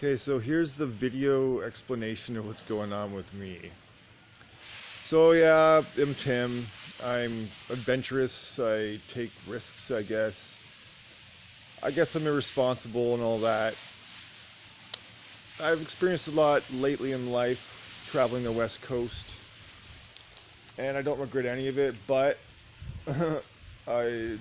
Okay, so here's the video explanation of what's going on with me. So yeah, I'm Tim. I'm adventurous. I take risks, I guess. I guess I'm irresponsible and all that. I've experienced a lot lately in life, traveling the West Coast, and I don't regret any of it, but I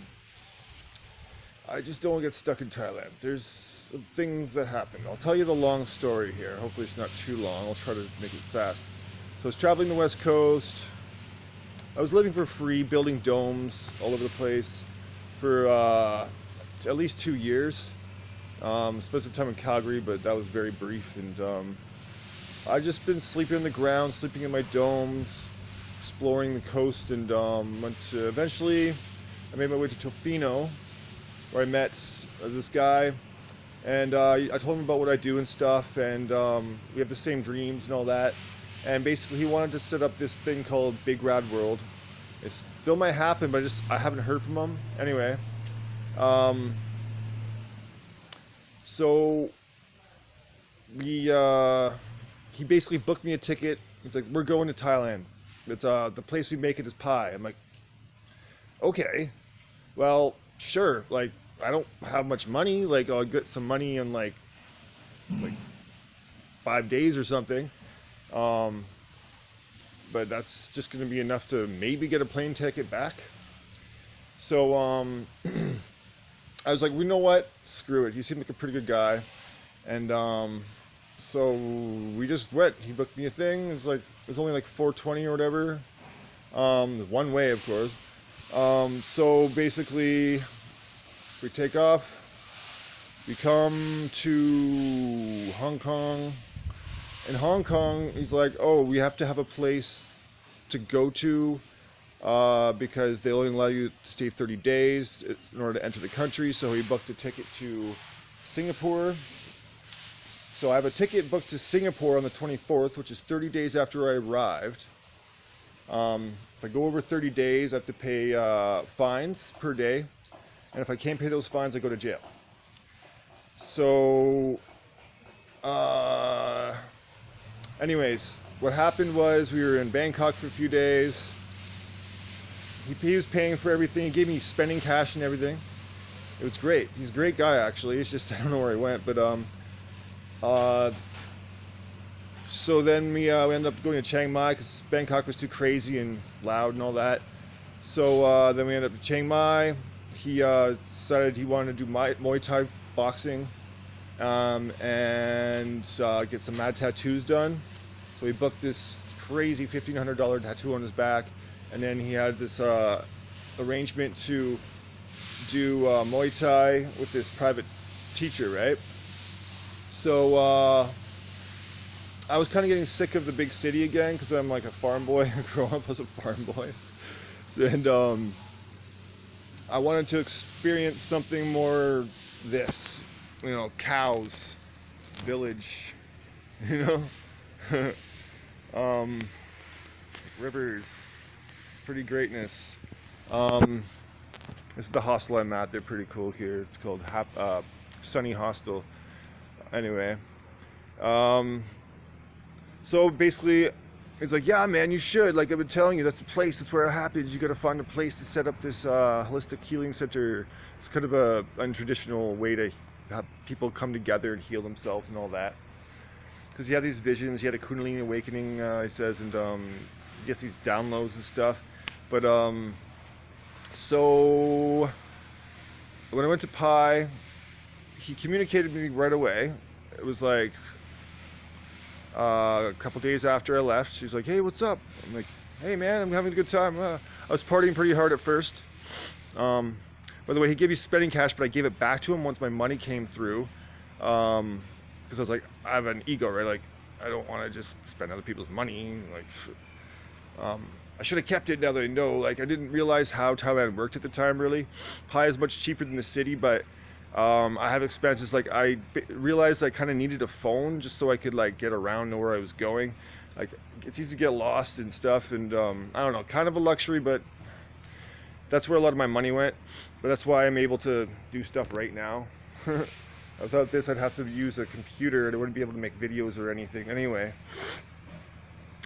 I just don't get stuck in Thailand. There's things that happen. I'll tell you the long story here. Hopefully it's not too long. I'll try to make it fast. So I was traveling the West Coast. I was living for free, building domes all over the place for at least 2 years. Spent some time in Calgary, but that was very brief. And I just been sleeping on the ground, sleeping in my domes, exploring the coast, and went to, eventually I made my way to Tofino, where I met this guy, and I told him about what I do and stuff, and we have the same dreams and all that. And basically, he wanted to set up this thing called Big Rad World. It still might happen, but I haven't heard from him. Anyway, so he basically booked me a ticket. He's like, "We're going to Thailand. It's the place we make it is Pi." I'm like, "Okay, well, sure." Like, I don't have much money. Like, I'll get some money in like 5 days or something. But that's just going to be enough to maybe get a plane ticket back. So I was like, "You know what? Screw it." He seemed like a pretty good guy, and so we just went. He booked me a thing. It was only like 420 or whatever. One way, of course. So basically, we take off. We come to Hong Kong. In Hong Kong, he's like, "Oh, we have to have a place to go to because they only allow you to stay 30 days in order to enter the country." So he booked a ticket to Singapore. So I have a ticket booked to Singapore on the 24th, which is 30 days after I arrived. If I go over 30 days, I have to pay fines per day. And if I can't pay those fines, I go to jail. So, anyways, what happened was we were in Bangkok for a few days. He was paying for everything. He gave me spending cash and everything. It was great. He's a great guy, actually. It's just I don't know where he went, but so then we ended up going to Chiang Mai because Bangkok was too crazy and loud and all that. So then we ended up in Chiang Mai. He decided he wanted to do Muay Thai boxing and get some mad tattoos done. So he booked this crazy $1,500 tattoo on his back, and then he had this arrangement to do Muay Thai with this private teacher, right? So I was kind of getting sick of the big city again because I'm like a farm boy. Growing up as a farm boy, and I wanted to experience something more cows, village, rivers, pretty greatness. This is the hostel I'm at. They're pretty cool here. It's called Sunny Hostel. Anyway, so basically, it's like, "Yeah, man, you should. Like I've been telling you, that's the place. That's where it happens. You got to find a place to set up this holistic healing center. It's kind of a untraditional way to have people come together and heal themselves and all that. Because he had these visions. He had a Kundalini awakening, he says, and he gets these downloads and stuff. But so when I went to Pi, he communicated with me right away. It was like a couple days after I left. She's like, "Hey, what's up?" I'm like, "Hey, man, I'm having a good time." I was partying pretty hard at first. By the way, he gave me spending cash, but I gave it back to him once my money came through. Because I was like, I have an ego, right? Like, I don't want to just spend other people's money. Like, I should have kept it now that I know. Like, I didn't realize how Thailand worked at the time, really. Pi is much cheaper than the city, but I have expenses. Like, I realized I kind of needed a phone just so I could, like, get around, know where I was going. Like, it's easy to get lost and stuff, and I don't know, kind of a luxury, but that's where a lot of my money went. But that's why I'm able to do stuff right now. Without this, I'd have to use a computer and I wouldn't be able to make videos or anything. Anyway,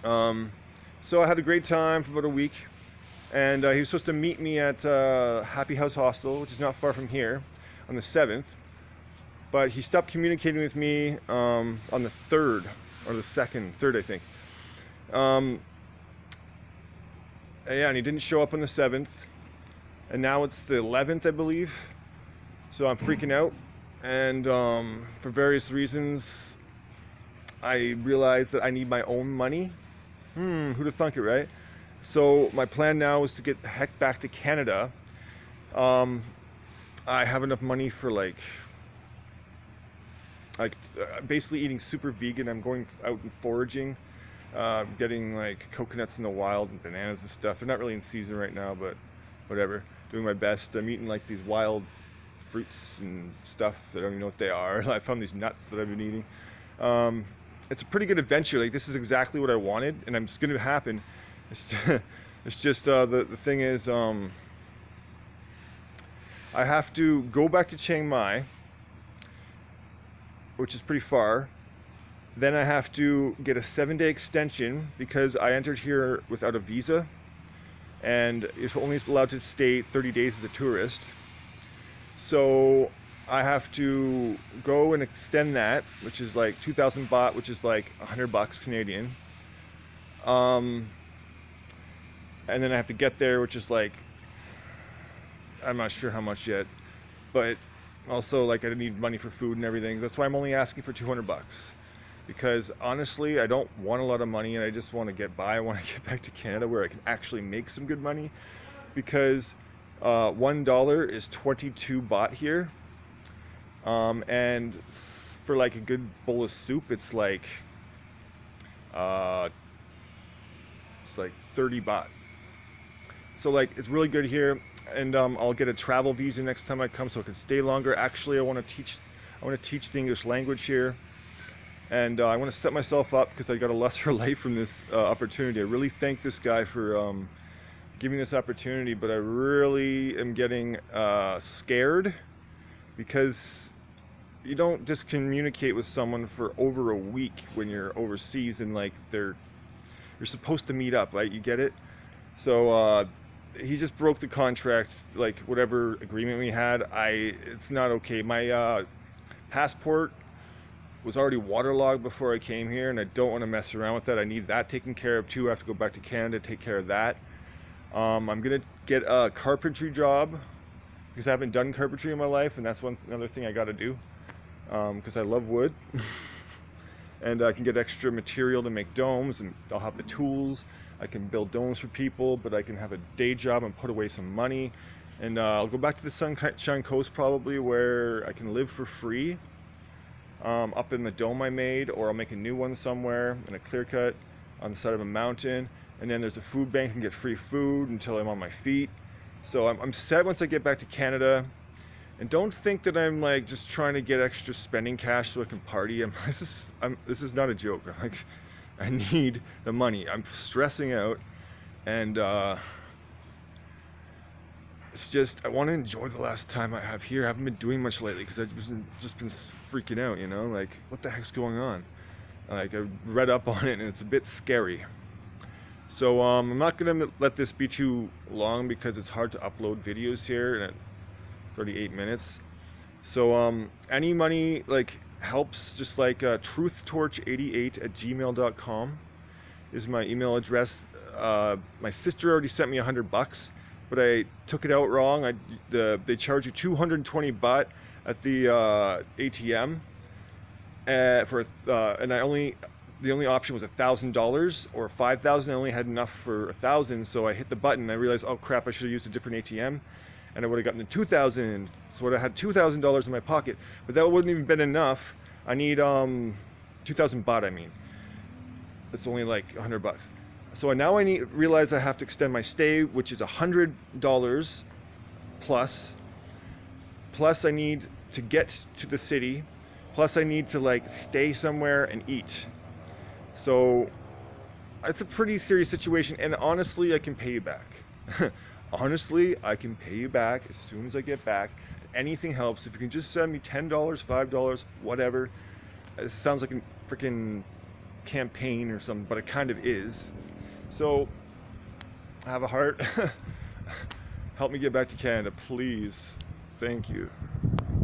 so I had a great time for about a week, and he was supposed to meet me at Happy House Hostel, which is not far from here, on the 7th. But he stopped communicating with me on the 3rd, or the 3rd, I think. Yeah, and he didn't show up on the 7th, and now it's the 11th, I believe. So I'm freaking out, and for various reasons, I realized that I need my own money. Who'd have thunk it, right? So my plan now is to get the heck back to Canada. I have enough money for like basically eating super vegan. I'm going out and foraging, getting like coconuts in the wild and bananas and stuff. They're not really in season right now, but whatever. Doing my best. I'm eating like these wild fruits and stuff that I don't even know what they are. I found these nuts that I've been eating. It's a pretty good adventure. Like, this is exactly what I wanted, and it's going to happen. It's just the thing is, I have to go back to Chiang Mai, which is pretty far. Then I have to get a 7-day extension because I entered here without a visa, and is only allowed to stay 30 days as a tourist. So I have to go and extend that, which is like 2,000 baht, which is like $100 Canadian. And then I have to get there, which is like, I'm not sure how much yet, but also like I need money for food and everything. That's why I'm only asking for $200, because honestly I don't want a lot of money and I just want to get by. I want to get back to Canada where I can actually make some good money, because $1 is 22 baht here, and for like a good bowl of soup it's like 30 baht. So like it's really good here, and I'll get a travel visa next time I come so I can stay longer. Actually, I want to teach the English language here, and I want to set myself up because I got a lesser life from this opportunity. I really thank this guy for giving this opportunity, but I really am getting scared, because you don't just communicate with someone for over a week when you're overseas, and like you're supposed to meet up, right? You get it? So he just broke the contract, like whatever agreement we had. It's not okay. My passport was already waterlogged before I came here, and I don't want to mess around with that. I need that taken care of too. I have to go back to Canada to take care of that. I'm gonna get a carpentry job because I haven't done carpentry in my life, and that's another thing I got to do, because I love wood. And I can get extra material to make domes, and I'll have the tools. I can build domes for people, but I can have a day job and put away some money. And I'll go back to the Sunshine Coast probably, where I can live for free, up in the dome I made, or I'll make a new one somewhere in a clear cut on the side of a mountain. And then there's a food bank and get free food until I'm on my feet. So I'm set once I get back to Canada. And don't think that I'm like just trying to get extra spending cash so I can party. This is not a joke. I need the money. I'm stressing out, and it's just I want to enjoy the last time I have here. I haven't been doing much lately because I've just been freaking out. You know, like what the heck's going on? Like I read up on it and it's a bit scary. So I'm not gonna let this be too long because it's hard to upload videos here at 38 minutes. So any money like helps, just like truthtorch88@gmail.com is my email address. My sister already sent me $100, but I took it out wrong. They charge you 220 baht at the ATM, and the only option was $1,000 or 5,000. I only had enough for 1,000, so I hit the button and I realized, oh crap, I should have used a different ATM, and I would have gotten the 2,000. So I would have had $2,000 in my pocket, but that wouldn't even been enough. I need 2,000 baht. I mean, it's only like $100. So now I realize I have to extend my stay, which is $100 plus. Plus I need to get to the city. Plus I need to like stay somewhere and eat. So it's a pretty serious situation, and honestly, I can pay you back. Honestly, I can pay you back as soon as I get back. anything helps. If you can just send me $10, $5, whatever. It sounds like a freaking campaign or something, but it kind of is. So, have a heart. Help me get back to Canada, please. Thank you.